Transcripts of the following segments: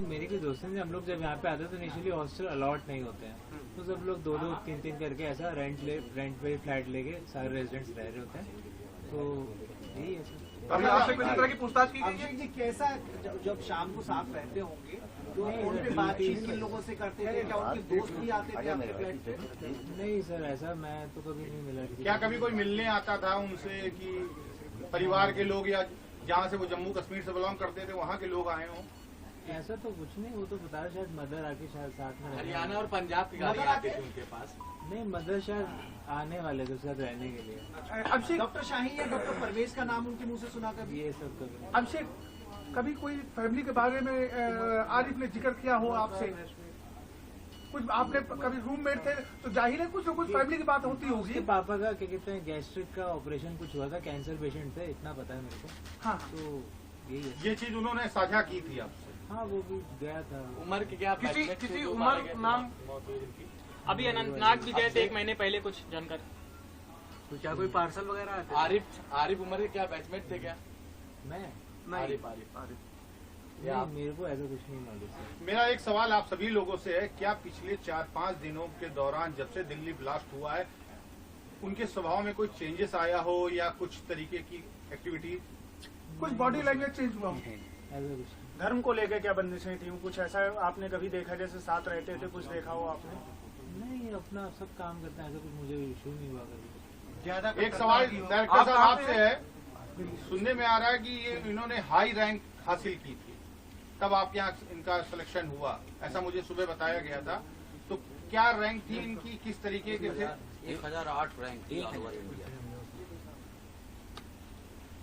मेरी कोई दोस्त है, हम लोग जब यहाँ पे आते हैं तो इनिशियली हॉस्टल अलॉट नहीं होते हैं, तो सब लोग 2-2, 3-3 करके ऐसा रेंट पे फ्लैट लेके सारे रेजिडेंट्स रह रहे होते हैं, तो यही है सर। अभी आपसे किसी तरह की पूछताछ की अभिषेक जी कैसा जब शाम को साथ रहते होंगे तो उनके बातचीत किन लोगों से करते थे, क्या उनके दोस्त भी आते थे आपके फ्लैट पे? नहीं सर, ऐसा मैं तो कभी नहीं मिला। क्या कभी कोई मिलने आता था उनसे कि परिवार के लोग या जहाँ से वो जम्मू कश्मीर से बिलोंग करते थे वहाँ के लोग आए हों? ऐसा तो कुछ नहीं, वो तो बता रहे शायद मदर आके शायद साथ में हरियाणा और पंजाब की गाड़ी आती थी उनके पास। नहीं, मदर शायद आने वाले थे साथ रहने के लिए। अभिषेक डॉक्टर शाहीन या डॉक्टर परवेज का नाम उनके मुंह से सुना कभी? ये सब कभी। अभिषेक, कभी कोई फैमिली के बारे में आरिफ ने जिक्र किया हो आपसे? कुछ आपके कभी रूममेट थे तो जाहिर है कुछ ना कुछ फैमिली की बात होती होगी। उसके पापा का क्या कहते हैं गैस्ट्रिक का ऑपरेशन कुछ हुआ था, कैंसर पेशेंट थे, इतना पता है मेरे को। हाँ, तो यही है। ये चीज उन्होंने साझा की थी आपसे? हाँ, वो भी गया था। उम्र की क्या किसी उम्र नाम? अभी अनंतनाग भी गए थे 1 महीने पहले, कुछ जानकर। तो क्या कोई पार्सल वगैरह आते? आरिफ उमर के क्या बैचमेट थे क्या? मैं आरिफ नहीं, मेरे को ऐसा कुछ नहीं मालूम। मेरा एक सवाल आप सभी लोगों से है, क्या पिछले 4-5 दिनों के दौरान जब से दिल्ली ब्लास्ट हुआ है उनके स्वभाव में कोई चेंजेस आया हो या कुछ तरीके की एक्टिविटी, कुछ बॉडी लैंग्वेज चेंज हुआ हो? ऐसा कुछ नहीं। धर्म को लेकर क्या बंदिशें थी, कुछ ऐसा आपने कभी देखा जैसे साथ रहते थे, कुछ देखा हो आपने? नहीं, अपना सब काम करते हैं, ऐसा कुछ मुझे इशू नहीं हुआ कभी। ज्यादा एक सवाल डायरेक्टर साहब आपसे है, सुनने में आ रहा है कि ये इन्होंने हाई रैंक हासिल की थी तब आप यहाँ इनका सिलेक्शन हुआ, ऐसा मुझे सुबह बताया गया था, तो क्या रैंक थी इनकी, किस तरीके के थे? 1008 रैंक थी ऑल ओवर इंडिया,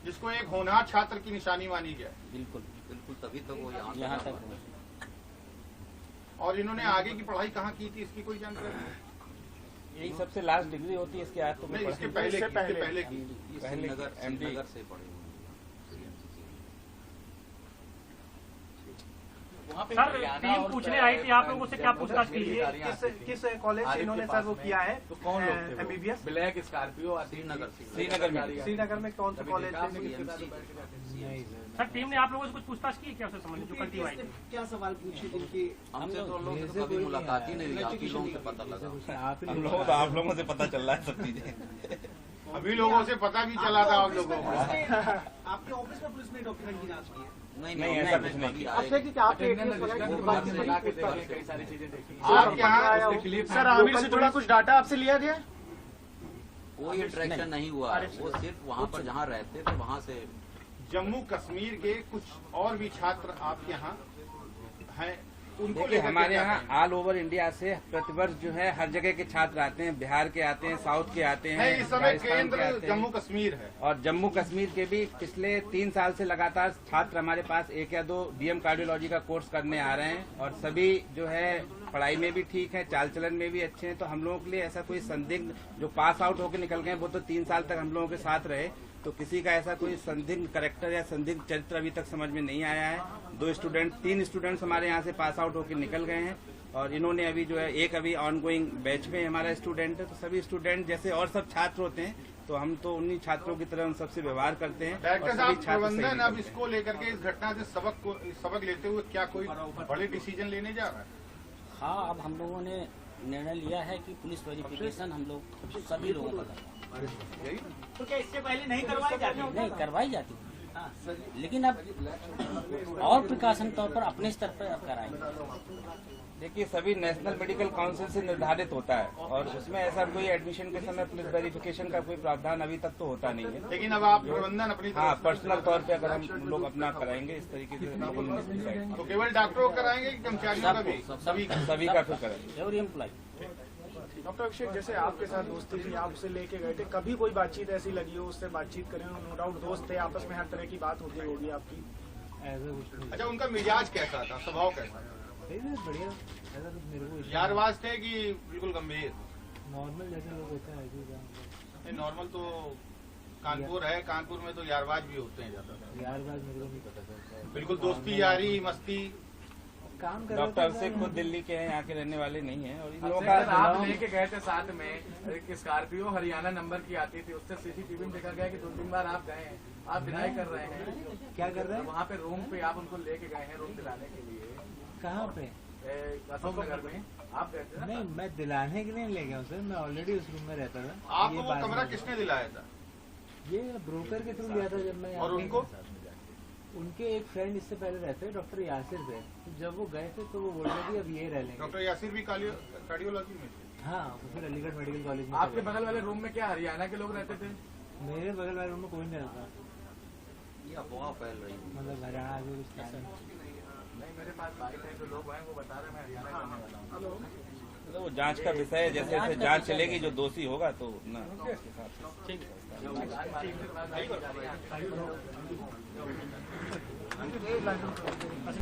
जिसको एक होनहार छात्र की निशानी मानी जाए। बिल्कुल बिल्कुल, तभी तो वो यहाँ तक। और इन्होंने आगे की पढ़ाई कहाँ की थी, इसकी कोई जानकारी? यही सबसे लास्ट डिग्री होती है, इसके बाद तो नहीं, इसके पहले की श्रीनगर से पढ़े। सर टीम पूछने आई थी आप लोगों से, क्या पूछताछ की है? किस कॉलेज से इन्होंने सर वो किया है? तो कौन लोग थे? MBBS ब्लैक स्कॉर्पियो श्रीनगर में कौन सा कॉलेज से? सर टीम ने आप लोगों से कुछ पूछताछ की क्या उससे संबंधित, जो करती आई थी? क्या सवाल पूछे जिनकी हमसे तो लोगों से कभी मुलाकात ही नहीं हुई, आप ही लोगों से पता लगा। आप लोगों से पता चल रहा है सब चीजें। अभी लोगों से पता भी चला था आप लोगों को। आपके ऑफिस में पुलिस ने डॉक्यूमेंट की जांच की है? नहीं, ऐसा कुछ नहीं। कई सारी चीजें देखी। आप यहाँ सर आमिर से थोड़ा कुछ डाटा आपसे लिया गया? कोई इंटरेक्शन नहीं हुआ, वो सिर्फ वहाँ पर जहाँ रहते थे वहाँ से। जम्मू कश्मीर के कुछ और भी छात्र आपके यहाँ हैं, उनको देखिए लेकर हमारे यहाँ ऑल ओवर इंडिया से प्रतिवर्ष जो है हर जगह के छात्र आते हैं, बिहार के आते हैं, साउथ के आते हैं, है, इस समय राजस्थान के केंद्र आते हैं। जम्मू कश्मीर है। और जम्मू कश्मीर के भी पिछले 3 साल से लगातार छात्र हमारे पास 1 या 2 DM कार्डियोलॉजी का कोर्स करने आ रहे हैं, और सभी जो है पढ़ाई में भी ठीक है, चाल चलन में भी अच्छे हैं। तो हम लोगों के लिए ऐसा कोई संदिग्ध जो पास आउट होकर निकल गए वो तो 3 साल तक हम लोगों के साथ रहे, तो किसी का ऐसा कोई संदिग्ध कैरेक्टर या संदिग्ध चरित्र अभी तक समझ में नहीं आया है। 3 स्टूडेंट्स हमारे यहाँ से पास आउट होकर निकल गए हैं, और इन्होंने अभी जो है एक अभी ऑनगोइंग बैच में हमारा स्टूडेंट है। तो सभी स्टूडेंट जैसे और सब छात्र होते हैं, तो हम तो उन्हीं छात्रों की तरह उन सबसे व्यवहार करते हैं। डायरेक्टर साहब, प्रबंधन अब इसको लेकर के इस घटना से सबक लेते हुए क्या कोई बड़े डिसीजन लेने जा रहा है? हाँ, अब हम लोगों ने निर्णय लिया है कि पुलिस वेरिफिकेशन हम लोग सभी लोगों का करें। तो क्या इससे पहले नहीं करवाई जाती? नहीं करवाई जाती थी, लेकिन अब और प्रिकॉशन तौर पर अपने स्तर पर अब कराएंगे। देखिए सभी नेशनल मेडिकल काउंसिल से निर्धारित होता है, और उसमें ऐसा कोई एडमिशन के समय पुलिस वेरिफिकेशन का कोई प्रावधान अभी तक तो होता नहीं है। लेकिन अब आप प्रबंधन अपनी हाँ, पर्सनल तौर पे अगर हम लोग अपना कराएंगे इस तरीके से, तो केवल डॉक्टरों को कराएंगे कि कर्मचारियों का भी? सभी का फिर करेंगे। Every employ. डॉक्टर अभिषेक, जैसे आपके साथ दोस्ती थी, आप उसे लेके गए थे, कभी कोई बातचीत ऐसी लगी हो उससे बातचीत करें? नो डाउट दोस्त थे, आपस में हर तरह की बात होती होगी आपकी। ऐसा कुछ नहीं। अच्छा, उनका मिजाज कैसा था, स्वभाव कैसा था? बढ़िया, ऐसा कुछ मेरे को यारबाज थे कि बिल्कुल गंभीर? नॉर्मल जैसे लोग होते हैं ऐसे ही काम। नहीं, नॉर्मल तो कानपुर है, कानपुर में तो यारबाज भी होते हैं ज्यादातर। यारबाज मेरे को नहीं पता था। बिल्कुल दोस्ती यारी मस्ती काम कर डॉक्टर अभिषेक खुद दिल्ली के हैं, यहाँ के रहने वाले नहीं हैं, और इन लोगों सर, का आप लेके गए थे साथ में, एक स्कॉर्पियो हरियाणा नंबर की आती थी, उससे CCTV में देखा गया कि 2-3 बार आप गए हैं, आप डिनाई कर रहे हैं। क्या कर रहे हैं? वहाँ पे रूम पे आप उनको लेके गए हैं रूम दिलाने के लिए। कहाँ पे? अशोक नगर में आप रहते थे नहीं, मैं दिलाने के लिए ले गया हूँ सर, मैं ऑलरेडी उस रूम में रहता था। आपको ये वो बाद कमरा में- किसने दिलाया था? ये ब्रोकर के थ्रू लिया था जब मैं। और उनको? उनके एक फ्रेंड इससे पहले रहते डॉक्टर यासिर थे, तो जब वो गए थे तो वो बोल रहे थे अब ये रह लेंगे। डॉक्टर यासिर भी कार्डियोलॉजी में थे। हाँ, तो फिर अलीगढ़ मेडिकल कॉलेज में आपके चले बगल वाले रूम में क्या हरियाणा के लोग रहते थे? गए। मेरे बगल वाले रूम में कोई नहीं रहता, ये अफवाह फैल रही है। मतलब हरियाणा आगे कुछ था नहीं। नहीं, मेरे पास बाइक है, जो लोग हैं वो बता रहे हैं मैं हरियाणा करने वाला हूँ। तो वो जांच का विषय है, जैसे जैसे जांच चलेगी जो दोषी होगा तो ना ठीक है।